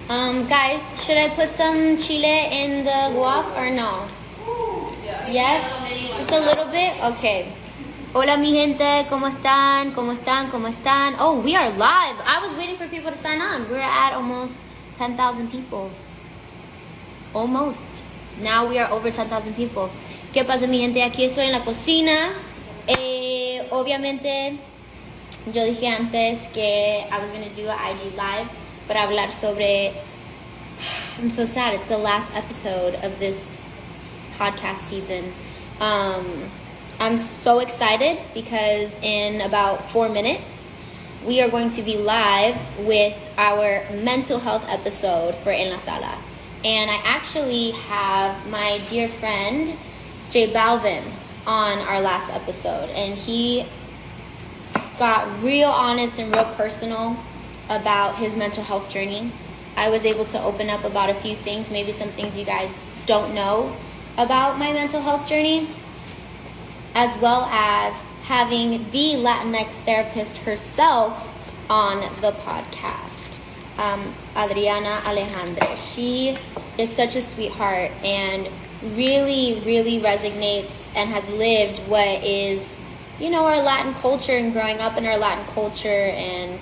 Guys, should I put some chile in the guac or no? Yes? Just a little bit? Okay. Hola mi gente, ¿cómo están? ¿Cómo están? ¿Cómo están? Oh, we are live. I was waiting for people to sign on. We're at almost 10,000 people. Almost. Now we are over 10,000 people. ¿Qué pasa mi gente? Aquí estoy en la cocina. Obviamente, yo dije antes que I was going to do an IG live para hablar sobre... I'm so sad. It's the last episode of this podcast season. I'm so excited because in about 4 minutes, we are going to be live with our mental health episode for En La Sala. And I actually have my dear friend, J Balvin, on our last episode. And he got real honest and real personal about his mental health journey. I was able to open up about a few things, maybe some things you guys don't know about my mental health journey, as well as having the Latinx therapist herself on the podcast, Adriana Alejandre. She is such a sweetheart and really, really resonates and has lived what is, you know, our Latin culture and growing up in our Latin culture and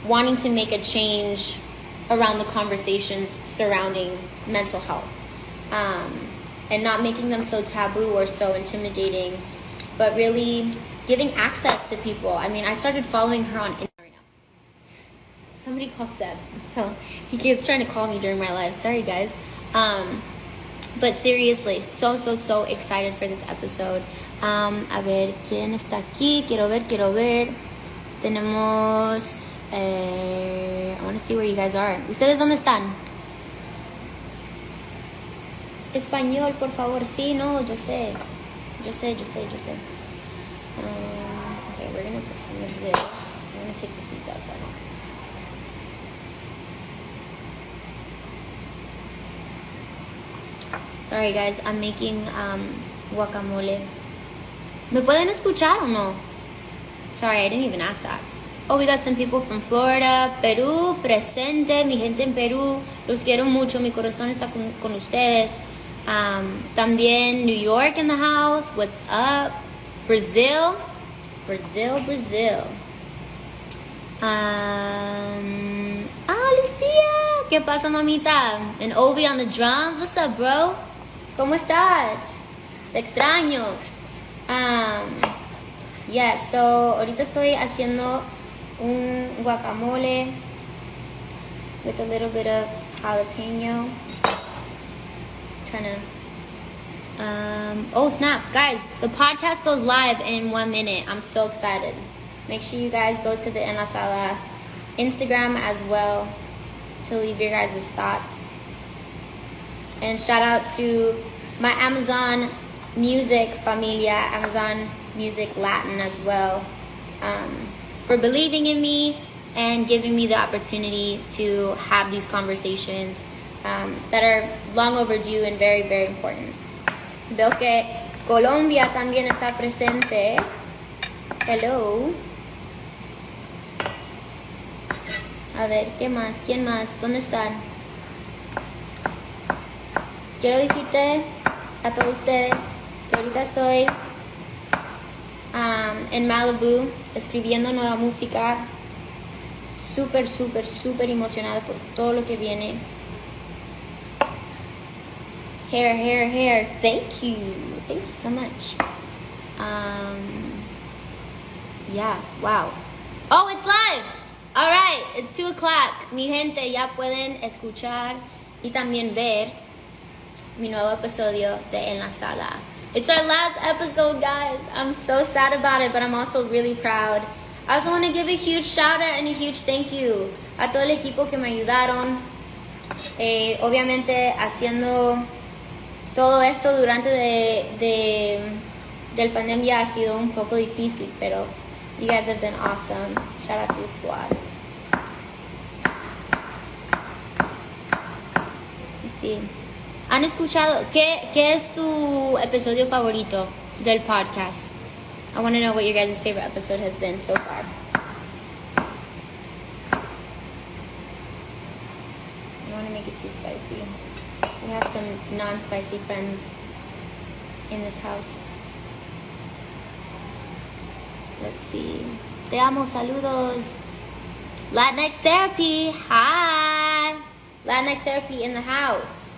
wanting to make a change around the conversations surrounding mental health, and not making them so taboo or so intimidating, but really giving access to people. I mean, I started following her on Instagram right now. Somebody call Seb. So he keeps trying to call me during my live. Sorry, guys. But seriously, so excited for this episode. A ver, ¿quién está aquí? Quiero ver. Tenemos... I want to see where you guys are. ¿Ustedes dónde están? Español, por favor. Sí, no, yo sé. Okay, we're going to put some of this. I'm going to take the seeds outside. Sorry, guys. I'm making guacamole. ¿Me pueden escuchar o no? Sorry, I didn't even ask that. Oh, we got some people from Florida, Perú, presente, mi gente en Perú. Los quiero mucho, mi corazón está con ustedes. También New York in the house. What's up? Brazil. Lucia. ¿Qué pasa, mamita? And Ovi on the drums. What's up, bro? ¿Cómo estás? Te extraño. Yeah, so ahorita estoy haciendo un guacamole with a little bit of jalapeno. Trying to oh snap, guys, the podcast goes live in 1 minute. I'm so excited. Make sure you guys go to the En La Sala Instagram as well to leave your guys' thoughts. And shout out to my Amazon Music familia, Amazon Music Latin as well, for believing in me and giving me the opportunity to have these conversations that are long overdue and very, very important. Veo que Colombia también está presente. Hello. A ver, ¿qué más? ¿Quién más? ¿Dónde están? Quiero decirte a todos ustedes que ahorita estoy en Malibu escribiendo nueva música, súper emocionada por todo lo que viene. Hair, thank you so much. Yeah, wow. Oh, it's live. All right, it's 2 o'clock. Mi gente, ya pueden escuchar y también ver mi nuevo episodio de En La Sala. It's our last episode, guys. I'm so sad about it, but I'm also really proud. I also want to give a huge shout out and a huge thank you a todo el equipo que me ayudaron. Obviamente haciendo todo esto durante del pandemia ha sido un poco difícil, pero you guys have been awesome. Shout out to the squad. Sí. ¿Han escuchado? ¿Qué es tu episodio favorito del podcast? I want to know what your guys' favorite episode has been so far. don't want to make it too spicy. We have some non-spicy friends in this house. Let's see. Te amo, saludos. Latinx Therapy, hi. Latinx Therapy in the house.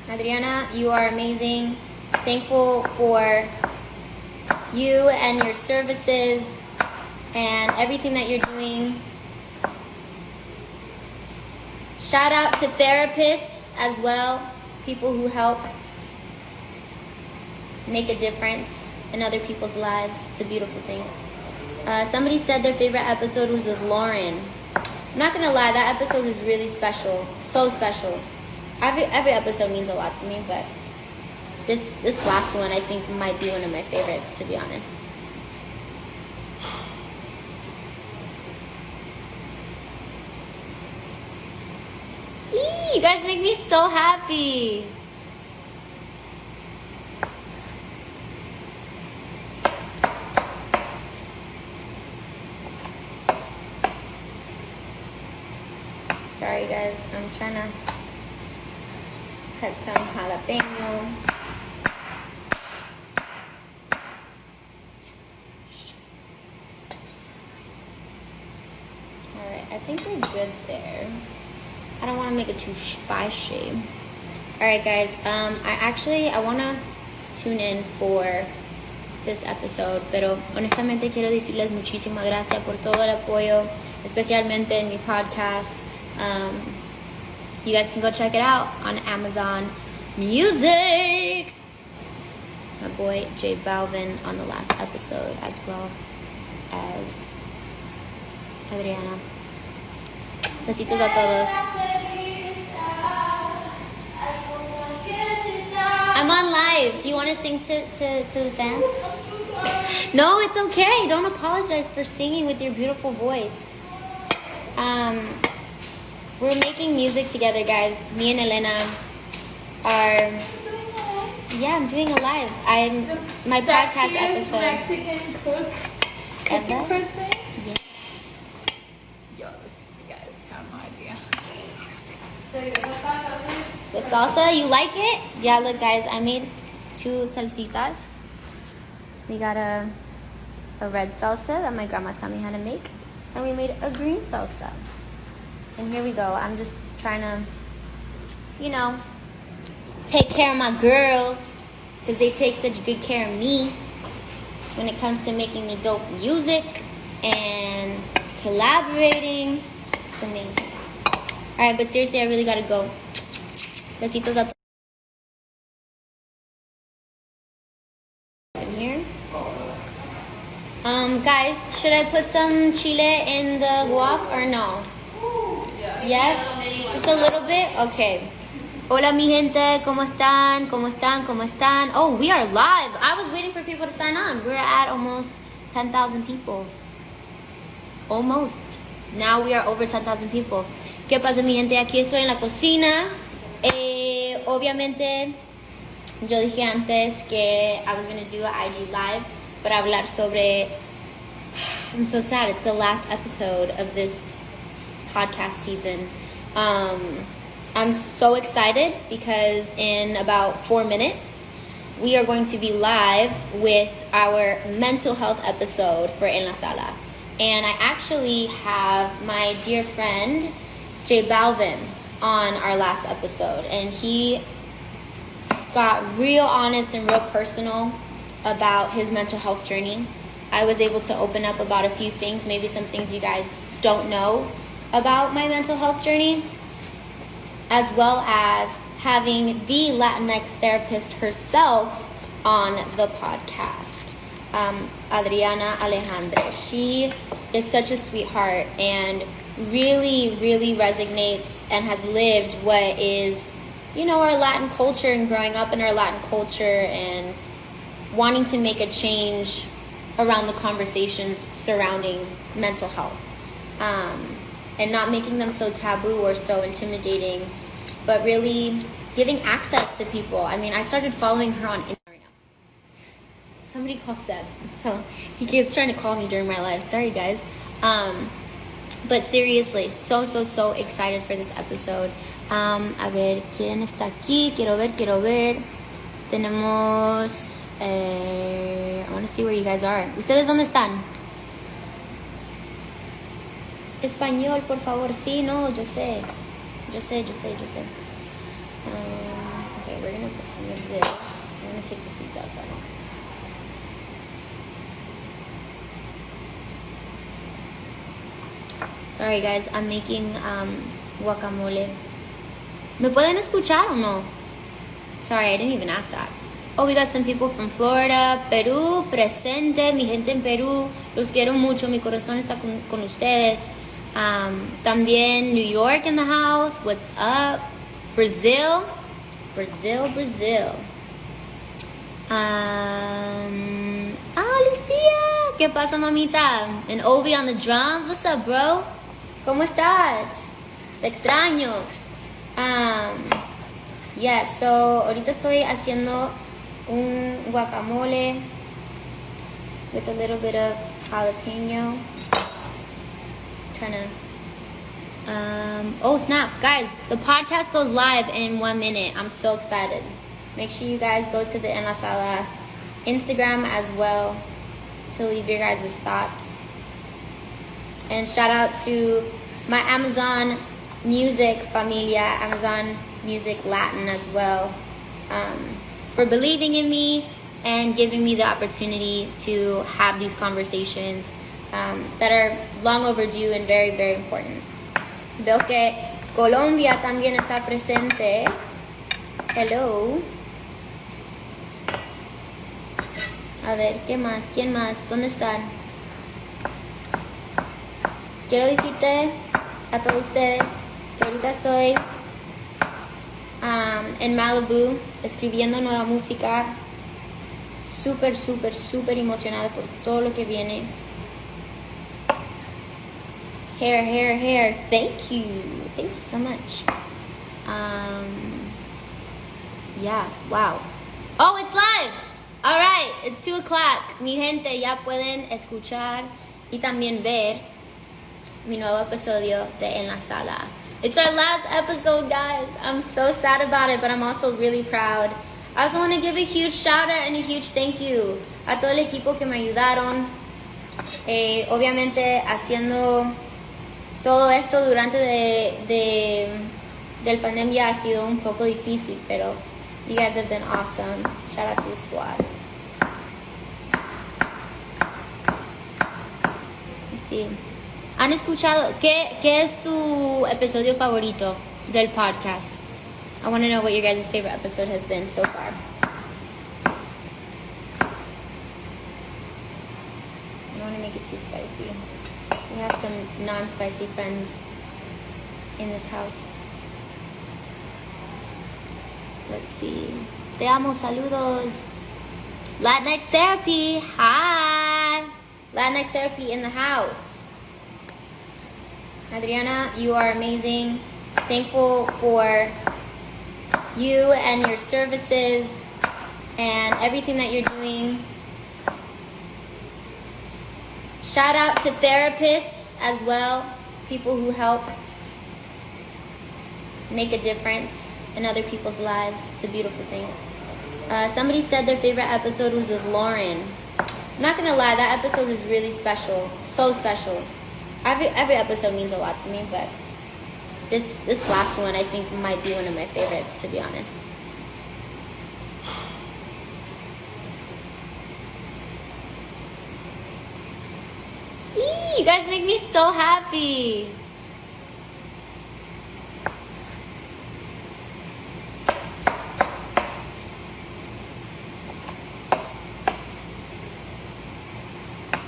Adriana, you are amazing. Thankful for you and your services and everything that you're doing. Shout out to therapists as well, people who help make a difference in other people's lives. It's a beautiful thing. Somebody said their favorite episode was with Lauren. I'm not gonna lie, that episode was really special, so special. Every episode means a lot to me, but this last one I think might be one of my favorites, to be honest. Eee, you guys make me so happy. Sorry guys, I'm trying to cut some jalapeno. Alright, I think we're good there. I don't want to make it too spicy. Alright guys, I want to tune in for this episode, pero honestamente quiero decirles muchísimas gracias por todo el apoyo, especialmente en mi podcast. You guys can go check it out on Amazon Music. My boy J Balvin on the last episode, as well as Adriana. Besitos a todos. I'm on live. Do you want to sing to the fans? No, it's okay. Don't apologize for singing with your beautiful voice. We're making music together, guys. Me and Elena are... Yeah, I'm doing a live. My podcast episode. Mexican cook Ever? person? Yes. Yes, you guys have no idea. The salsa, you like it? Yeah, look, guys, I made 2 salsitas. We got a red salsa that my grandma taught me how to make, and we made a green salsa. And here we go. I'm just trying to, take care of my girls, because they take such good care of me when it comes to making me dope music and collaborating. It's amazing. Alright, but seriously, I really gotta go. Besitos a in here. Guys, should I put some chile in the guac or no? Yes? Just a little bit? Okay. Hola mi gente, ¿cómo están? ¿Cómo están? ¿Cómo están? Oh, we are live. I was waiting for people to sign on. We're at almost 10,000 people. Almost. Now we are over 10,000 people. ¿Qué pasa mi gente? Aquí estoy en la cocina. Obviamente, yo dije antes que I was going to do an IG live para hablar sobre... I'm so sad. It's the last episode of this podcast season. I'm so excited because in about 4 minutes we are going to be live with our mental health episode for En La Sala. And I actually have my dear friend J Balvin on our last episode, and he got real honest and real personal about his mental health journey. I was able to open up about a few things, maybe some things you guys don't know about my mental health journey, as well as having the Latinx therapist herself on the podcast, Adriana Alejandre. She is such a sweetheart and really, really resonates and has lived what is, our Latin culture and growing up in our Latin culture and wanting to make a change around the conversations surrounding mental health. And not making them so taboo or so intimidating, but really giving access to people. I mean, I started following her on Instagram right now. Somebody call Seb. So he keeps trying to call me during my live. Sorry, guys. But seriously, so excited for this episode. A ver, ¿quién está aquí? Quiero ver. Tenemos... I want to see where you guys are. ¿Ustedes dónde están? Español, por favor. Sí, no, yo sé. Okay, we're going to put some of this. I'm going to take the seeds outside. Sorry guys, I'm making guacamole. ¿Me pueden escuchar o no? Sorry, I didn't even ask that. Oh, we got some people from Florida, Perú, presente, mi gente en Perú. Los quiero mucho, mi corazón está con ustedes. También New York in the house. What's up? Brazil. Lucia. ¿Qué pasa, mamita? And Obi on the drums. What's up, bro? ¿Cómo estás? Te extraño. Yeah, so ahorita estoy haciendo un guacamole with a little bit of jalapeno. Trying to oh snap, guys, the podcast goes live in 1 minute. I'm so excited. Make sure you guys go to the En La Sala Instagram as well to leave your guys' thoughts. And shout out to my Amazon Music familia, Amazon Music Latin as well, for believing in me and giving me the opportunity to have these conversations that are long overdue and very important. Veo que Colombia también está presente. Hello. A ver, ¿qué más? ¿Quién más? ¿Dónde están? Quiero decirte a todos ustedes que ahorita estoy en Malibu escribiendo nueva música. Súper emocionada por todo lo que viene. Hair. Thank you so much. Yeah, wow. Oh, it's live. All right, it's 2 o'clock. Mi gente, ya pueden escuchar y también ver mi nuevo episodio de En La Sala. It's our last episode, guys. I'm so sad about it, but I'm also really proud. I also want to give a huge shout out and a huge thank you a todo el equipo que me ayudaron. Obviamente haciendo todo esto durante del pandemia ha sido un poco difícil, pero you guys have been awesome. Shout out to the squad. Sí. ¿Han escuchado? ¿Qué es tu episodio favorito del podcast? I want to know what your guys' favorite episode has been so far. I don't want to make it too spicy. We have some non-spicy friends in this house. Let's see. Te amo, saludos. Latinx Therapy. Hi. Latinx Therapy in the house. Adriana, you are amazing. Thankful for you and your services and everything that you're doing. Shout out to therapists as well, people who help make a difference in other people's lives. It's a beautiful thing. Somebody said their favorite episode was with Lauren. I'm not gonna lie, that episode was really special, so special. Every episode means a lot to me, but this last one I think might be one of my favorites, to be honest. You guys make me so happy.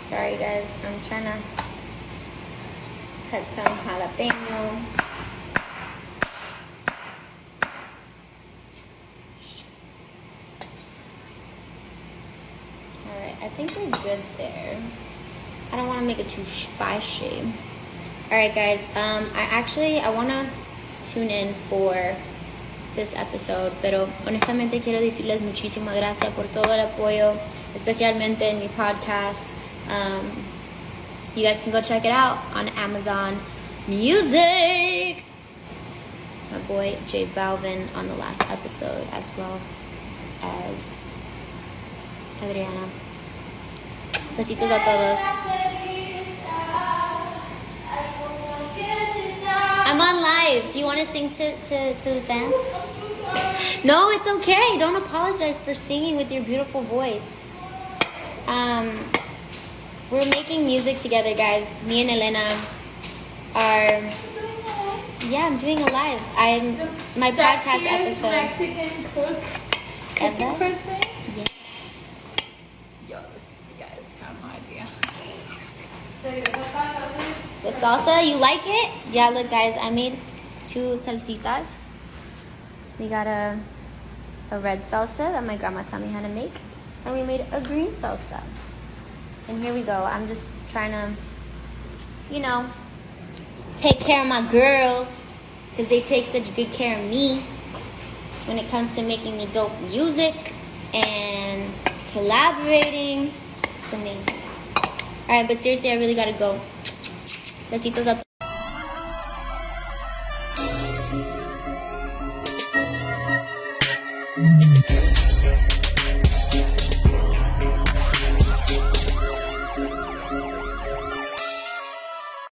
Sorry guys, I'm trying to cut some jalapeno. Alright, I think we're good there. I don't want to make it too spicy. Alright guys, I want to tune in for this episode, pero honestamente quiero decirles muchísimas gracias por todo el apoyo, especialmente en mi podcast. You guys can go check it out on Amazon Music. My boy J Balvin on the last episode, as well as Adriana. Besitos a todos. I'm on live. Do you want to sing to the fans? No, it's okay. Don't apologize for singing with your beautiful voice. We're making music together, guys. Me and Elena are... Yeah, I'm doing a live. My podcast episode. Mexican cook Ever? person? Yes. Yes, you guys have no idea. The salsa, you like it? Yeah, look, guys, I made 2 salsitas. We got a red salsa that my grandma taught me how to make, and we made a green salsa. And here we go. I'm just trying to, take care of my girls, because they take such good care of me when it comes to making me dope music and collaborating. It's amazing. All right, but seriously, I really gotta go. Besitos a todos.